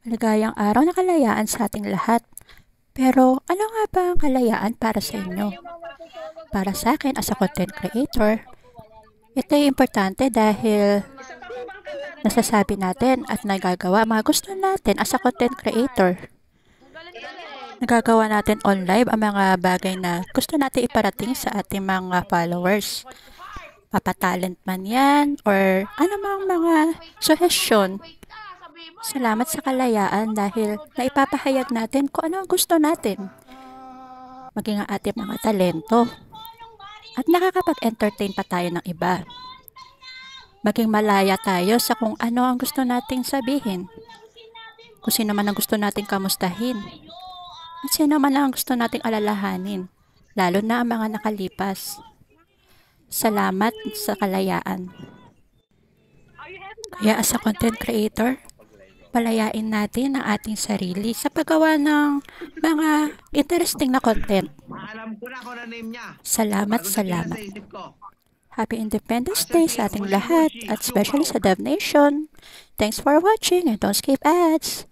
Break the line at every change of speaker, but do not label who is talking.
Maligayang araw na kalayaan sa ating lahat. Pero ano nga ba ang kalayaan para sa inyo? Para sa akin as a content creator, ito ay importante dahil nasasabi natin at nagagawa mga gusto natin as a content creator. Nagagawa natin online ang mga bagay na gusto natin iparating sa ating mga followers. Papatalent man yan or anumang mga suhestyon. Salamat sa kalayaan dahil naipapahayag natin kung ano ang gusto natin. Maging ang ating mga talento. At nakakapag-entertain pa tayo ng iba. Maging malaya tayo sa kung ano ang gusto nating sabihin. Kung sino man ang gusto nating kamustahin. At sino man ang gusto nating alalahanin. Lalo na ang mga nakalipas. Salamat sa kalayaan. Kaya as a content creator, palayain natin ang ating sarili sa paggawa ng mga interesting na content.
Alam ko na kung ano name niya.
Salamat,
Bago na
salamat.
sa isip ko.
Happy Independence Day sa ating lahat at especially sa Dev Nation. Thanks for watching and don't skip ads.